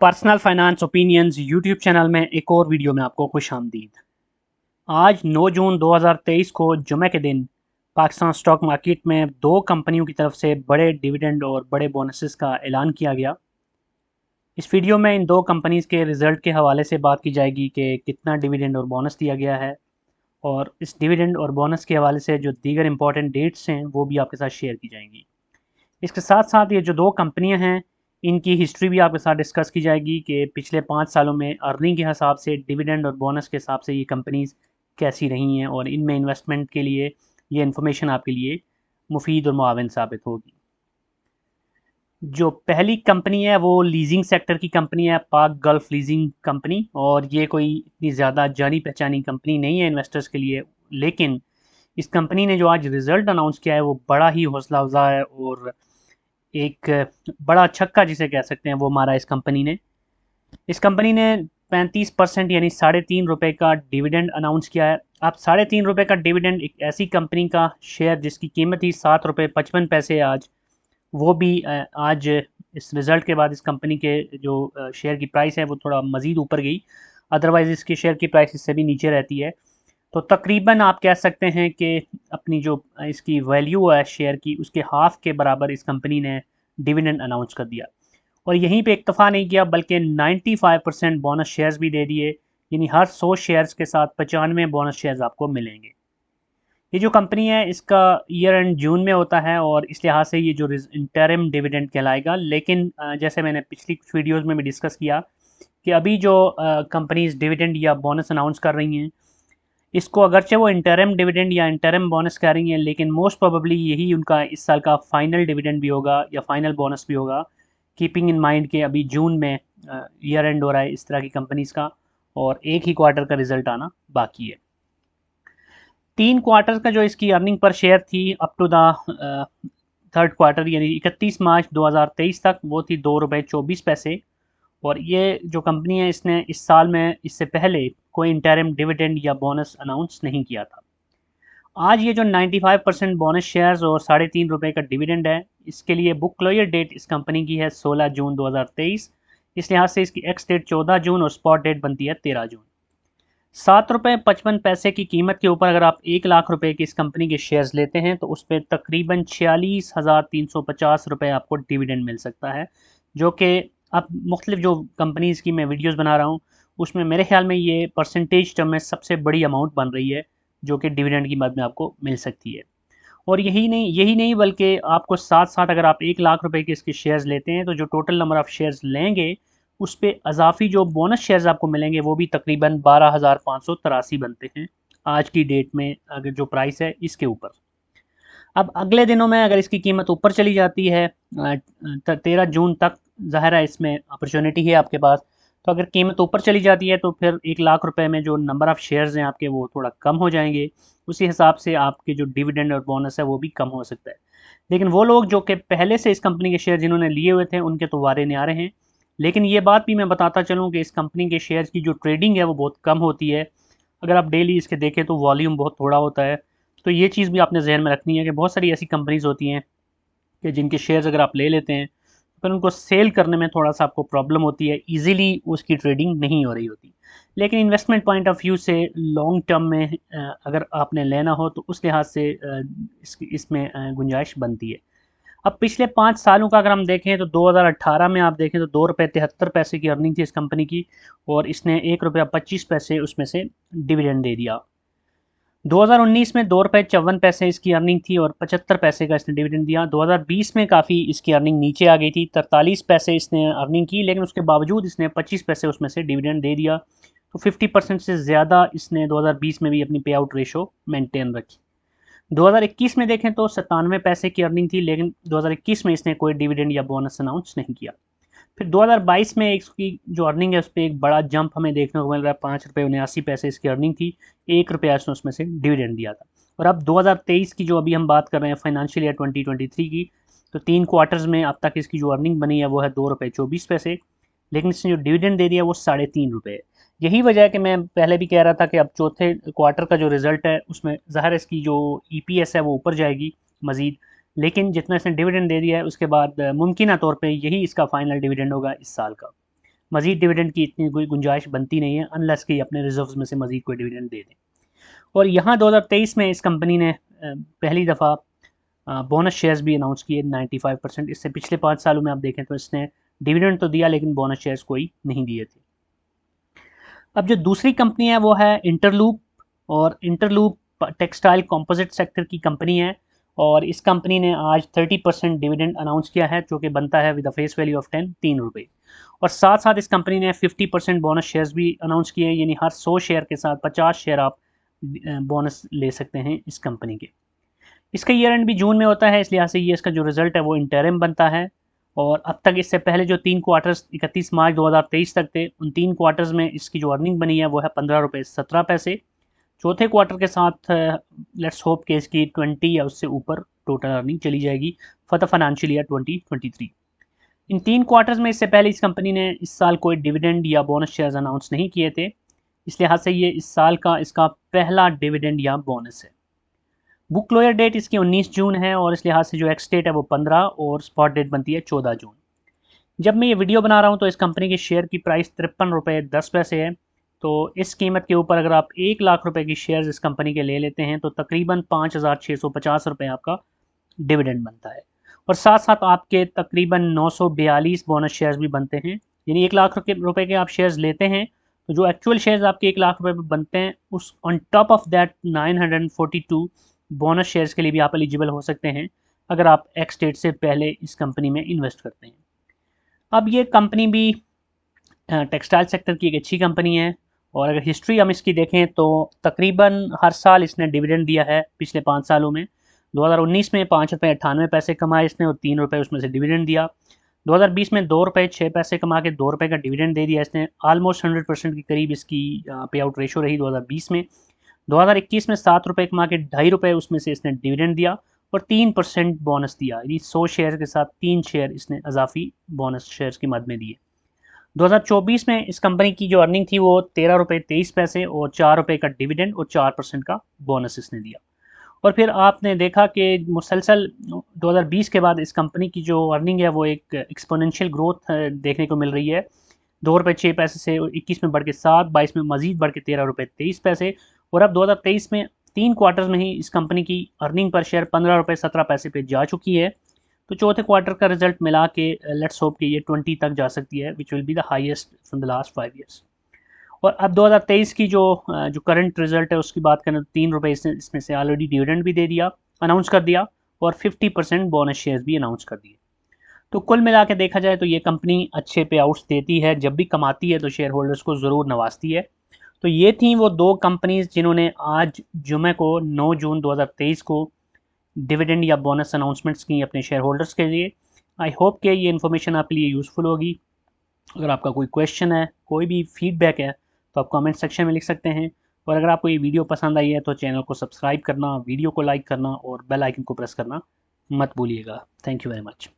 Personal finance opinions YouTube channel में एक और वीडियो में आपको खुशामदीद। आज 9 जून 2023 को जुमे के दिन पाकिस्तान स्टॉक मार्केट में दो कंपनियों की तरफ से बड़े डिविडेंड और बड़े बोनसेस का ऐलान किया गया। इस वीडियो में इन दो कंपनीज़ के रिज़ल्ट के हवाले से बात की जाएगी कि कितना डिविडेंड और बोनस दिया गया है, और इस डिविडेंड और बोनस के हवाले से जो दीगर इंपॉर्टेंट डेट्स हैं वो भी आपके साथ शेयर की जाएंगी। इसके साथ साथ ये जो दो कंपनियां हैं इनकी हिस्ट्री भी आपके साथ डिस्कस की जाएगी कि पिछले 5 सालों में अर्निंग के हिसाब से, डिविडेंड और बोनस के हिसाब से ये कंपनीज कैसी रही हैं, और इनमें इन्वेस्टमेंट के लिए ये इन्फॉर्मेशन आपके लिए मुफीद और मुआविन साबित होगी। जो पहली कंपनी है वो लीजिंग सेक्टर की कंपनी है, पाक गल्फ लीजिंग कंपनी, और ये कोई इतनी ज़्यादा जानी पहचानी कंपनी नहीं है इन्वेस्टर्स के लिए। लेकिन इस कंपनी ने जो आज रिज़ल्ट अनाउंस किया है वो बड़ा ही हौसला अफजा है, और एक बड़ा छक्का जिसे कह सकते हैं वो मारा इस कंपनी ने। इस कंपनी ने 35% यानी ₹3.5 का डिविडेंड अनाउंस किया है। अब ₹3.5 का डिविडेंड एक ऐसी कंपनी का शेयर जिसकी कीमत ही ₹7.55 है आज, वो भी आज इस रिज़ल्ट के बाद इस कंपनी के जो शेयर की प्राइस है वो थोड़ा मज़ीद ऊपर गई। अदरवाइज़ इसकी शेयर की प्राइस इससे भी नीचे रहती है। तो तकरीबन आप कह सकते हैं कि अपनी जो इसकी वैल्यू है शेयर की, उसके हाफ के बराबर इस कंपनी ने डिविडेंड अनाउंस कर दिया। और यहीं पे इक्तफ़ा नहीं किया बल्कि 95% बोनस शेयर्स भी दे दिए, यानी हर 100 शेयर्स के साथ 95 बोनस शेयर्स आपको मिलेंगे। ये जो कंपनी है इसका ईयर एंड जून में होता है, और इस लिहाज से ये जो इंटरिम डिविडेंड कहलाएगा। लेकिन जैसे मैंने पिछली कुछ वीडियोज़ में भी डिस्कस किया कि अभी जो कंपनीज डिविडेंड या बोनस अनाउंस कर रही हैं, इसको अगरचे वो इंटरिम डिविडेंड या इंटरिम बोनस कह रही हैं, लेकिन मोस्ट प्रोबेबली यही उनका इस साल का फाइनल डिविडेंड भी होगा या फाइनल बोनस भी होगा, कीपिंग इन माइंड के अभी जून में ईयर एंड हो रहा है इस तरह की कंपनीज का, और एक ही क्वार्टर का रिजल्ट आना बाकी है। 3 क्वार्टर का जो इसकी अर्निंग पर शेयर थी up to the third quarter यानी 31 मार्च 2023 तक, वो थी ₹2.24। और ये जो कंपनी है इसने इस साल में इससे पहले कोई इंटरिम डिविडेंड या बोनस अनाउंस नहीं किया था। आज ये जो 95% बोनस शेयर्स और ₹3.5 का डिविडेंड है, इसके लिए बुक क्लोजर डेट इस कंपनी की है 16 जून 2023। इस लिहाज से इसकी एक्स डेट 14 जून और स्पॉट डेट बनती है 13 जून। ₹7.55 की कीमत के ऊपर अगर आप ₹1,00,000 की इस कंपनी के शेयर्स लेते हैं तो उस पर तकरीबन ₹46,350 आपको डिविडेंड मिल सकता है, जो कि अब मुख्तलिफ जो कंपनीज़ की मैं वीडियोस बना रहा हूँ उसमें मेरे ख्याल में ये परसेंटेज टर्म में सबसे बड़ी अमाउंट बन रही है जो कि डिविडेंड की मद में आपको मिल सकती है। और यही नहीं बल्कि आपको साथ साथ अगर आप ₹1,00,000 के इसके शेयर्स लेते हैं तो जो टोटल नंबर ऑफ़ शेयर्स लेंगे उस पे अज़ाफ़ी जो बोनस शेयर्स आपको मिलेंगे वो भी तकरीबन 12,583 बनते हैं आज की डेट में, अगर जो प्राइस है इसके ऊपर। अब अगले दिनों में अगर इसकी कीमत ऊपर चली जाती है 13 जून तक, ज़ाहिर है इसमें अपॉर्चुनिटी है आपके पास, तो अगर कीमत ऊपर चली जाती है तो फिर ₹1,00,000 में जो नंबर ऑफ़ शेयर्स हैं आपके वो थोड़ा कम हो जाएंगे। उसी हिसाब से आपके जो डिविडेंड और बोनस है वो भी कम हो सकता है। लेकिन वो लोग जो कि पहले से इस कंपनी के शेयर जिन्होंने लिए हुए थे उनके तो वारे न्यारे हैं। लेकिन ये बात भी मैं बताता चलूँ कि इस कंपनी के शेयर्स की जो ट्रेडिंग है वो बहुत कम होती है। अगर आप डेली इसके देखें तो वॉल्यूम बहुत थोड़ा होता है। तो ये चीज़ भी आपने ज़हन में रखनी है कि बहुत सारी ऐसी कंपनीज़ होती हैं कि जिनके शेयर्स अगर आप ले लेते हैं फिर उनको सेल करने में थोड़ा-सा आपको प्रॉब्लम होती है, ईज़िली उसकी ट्रेडिंग नहीं हो रही होती। लेकिन इन्वेस्टमेंट पॉइंट ऑफ व्यू से लॉन्ग टर्म में अगर आपने लेना हो तो उस लिहाज से इसमें गुंजाइश बनती है। अब पिछले 5 सालों का अगर हम देखें तो 2018 में आप देखें तो ₹2.73 की अर्निंग थी इस कंपनी की, और इसने ₹1.25 उसमें से डिविडेंड दे दिया। 2019 में ₹2.54 इसकी अर्निंग थी और 75 पैसे का इसने डिविडेंड दिया। 2020 में काफ़ी इसकी अर्निंग नीचे आ गई थी, 43 पैसे इसने अर्निंग की, लेकिन उसके बावजूद इसने 25 पैसे उसमें से डिविडेंड दे दिया। तो 50% से ज़्यादा इसने 2020 में भी अपनी पे आउट रेशो मेंटेन रखी। 2021 में देखें तो 97 पैसे की अर्निंग थी, लेकिन 2021 में इसने कोई डिविडेंड या बोनस अनाउंस नहीं किया। फिर 2022 में इसकी जो अर्निंग है उस पर एक बड़ा जंप हमें देखने को मिल रहा है, ₹5.79 इसकी अर्निंग थी, ₹1 इसने उसमें से डिविडेंड दिया था। और अब 2023 की जो अभी हम बात कर रहे हैं फाइनेंशियल ईयर 2023 की, तो 3 क्वार्टर्स में अब तक इसकी जो अर्निंग बनी है वो है ₹2.24, लेकिन इसने जो डिविडेंड दे दिया वो ₹3.5 है। यही वजह है कि मैं पहले भी कह रहा था कि अब चौथे क्वार्टर का जो रिजल्ट है उसमें ज़ाहिर इसकी जो ईपीएस है वो ऊपर जाएगी मज़ीद, लेकिन जितना इसने डिविडेंड दे दिया है उसके बाद मुमकिन तौर पे यही इसका फाइनल डिविडेंड होगा इस साल का। मज़ीद डिविडेंड की इतनी कोई गुंजाइश बनती नहीं है अनलेस कि अपने रिजर्व्स में से मज़ीद कोई डिविडेंड दे दें। और यहाँ 2023 में इस कंपनी ने पहली दफ़ा बोनस शेयर्स भी अनाउंस किए 95%। इससे पिछले 5 सालों में आप देखें तो इसने डिविडेंड तो दिया लेकिन बोनस शेयर्स कोई नहीं दिए थे। अब जो दूसरी कंपनी है वो है इंटरलूप, और इंटरलूप टेक्सटाइल कंपोजिट सेक्टर की कंपनी है, और इस कंपनी ने आज 30% डिविडेंड अनाउंस किया है जो कि बनता है with a face value of 3 रुपये। और साथ साथ इस कंपनी ने 50% बोनस शेयर्स भी अनाउंस किए हैं, यानी हर 100 शेयर के साथ 50 शेयर आप बोनस ले सकते हैं इस कंपनी के। इसका ईयर एंड भी जून में होता है, इस लिहाज से ये इसका जो रिजल्ट है वो इंटरिम बनता है। और अब तक इससे पहले जो 3 क्वार्टर्स 31 मार्च 2023 तक थे, उन 3 क्वार्टर्स में इसकी जो अर्निंग बनी है वो है 15 रुपये 17 पैसे। चौथे क्वार्टर के साथ लेट्स होप कि इसकी 20 या उससे ऊपर टोटल अर्निंग चली जाएगी for the financial year 2023। In 3 quarters में इससे पहले इस कंपनी ने इस साल कोई डिविडेंड या बोनस शेयर्स अनाउंस नहीं किए थे, इस लिहाज से ये इस साल का इसका पहला डिविडेंड या बोनस है। बुक क्लोयर डेट इसकी 19 जून है, और इस लिहाज से जो एक्स डेट है वो 15 और स्पॉट डेट बनती है 14 जून। जब मैं ये वीडियो बना रहा हूँ तो इस कंपनी के शेयर की प्राइस 53 रुपये 10 पैसे है। तो इस कीमत के ऊपर अगर आप 1 लाख रुपए की शेयर्स इस कंपनी के ले लेते हैं तो तकरीबन 5,650 रुपये आपका डिविडेंड बनता है, और साथ साथ आपके तकरीबन 942 बोनस शेयर्स भी बनते हैं। यानी 1 लाख रुपए के आप शेयर्स लेते हैं तो जो एक्चुअल शेयर्स आपके 1 लाख रुपए पे बनते हैं, उस on top of that 942 bonus shares के लिए भी आप एलिजिबल हो सकते हैं अगर आप एक्स डेट से पहले इस कंपनी में इन्वेस्ट करते हैं। अब ये कंपनी भी टेक्सटाइल सेक्टर की एक अच्छी कंपनी है, और अगर हिस्ट्री हम इसकी देखें तो तकरीबन हर साल इसने डिविडेंड दिया है पिछले 5 सालों में। 2019 में 5 रुपये 98 पैसे कमाए इसने और 3 रुपये उसमें से डिविडेंड दिया। 2020 में 2 रुपये 6 पैसे कमा के 2 रुपये का डिविडेंड दे दिया इसने। ऑलमोस्ट 100% के करीब इसकी पे आउट रेशो रही 2020 में। 2021 में 7 रुपये कमा के 2.5 रुपये उसमें से इसने डिविडेंड दिया और 3% बोनस दिया, यानी 100 शेयर के साथ 3 शेयर इसने इजाफी बोनस शेयर्स की मद में दिए। 2024 में इस कंपनी की जो अर्निंग थी वो 13 रुपये 23 पैसे और 4 रुपये का डिविडेंड और 4% का बोनस इसने दिया। और फिर आपने देखा कि मुसलसल 2020 के बाद इस कंपनी की जो अर्निंग है वो एक एक्सपोनेंशियल ग्रोथ देखने को मिल रही है। 2 रुपये 6 पैसे से 21 में बढ़ के 7, 22 में मजीद बढ़ के 13 रुपये 23 पैसे, और अब 2023 में 3 क्वार्टर्स में ही इस कंपनी की अर्निंग पर शेयर 15 रुपये 17 पैसे पे जा चुकी है। तो चौथे क्वार्टर का रिजल्ट मिला के लेट्स होप कि ये 20 तक जा सकती है, which will be the highest from the last 5 years. और अब 2023 की जो करंट रिजल्ट है उसकी बात करें तो 3 रुपये इसमें से ऑलरेडी डिविडेंड भी दे दिया, अनाउंस कर दिया, और 50% बोनस शेयर्स भी अनाउंस कर दिए। तो कुल मिला के देखा जाए तो ये कंपनी अच्छे पे आउट्स देती है, जब भी कमाती है तो शेयर होल्डर्स को ज़रूर नवाजती है। तो ये थी वो 2 कंपनीज जिन्होंने आज जुमे को 9 जून 2023 को डिविडेंड या बोनस अनाउंसमेंट्स की अपने शेयर होल्डर्स के लिए। आई होप कि ये इन्फॉर्मेशन आपके लिए यूज़फुल होगी। अगर आपका कोई क्वेश्चन है, कोई भी फीडबैक है, तो आप कमेंट सेक्शन में लिख सकते हैं। और अगर आपको ये वीडियो पसंद आई है तो चैनल को सब्सक्राइब करना, वीडियो को लाइक करना और बेल आइकन को प्रेस करना मत भूलिएगा। Thank you very much.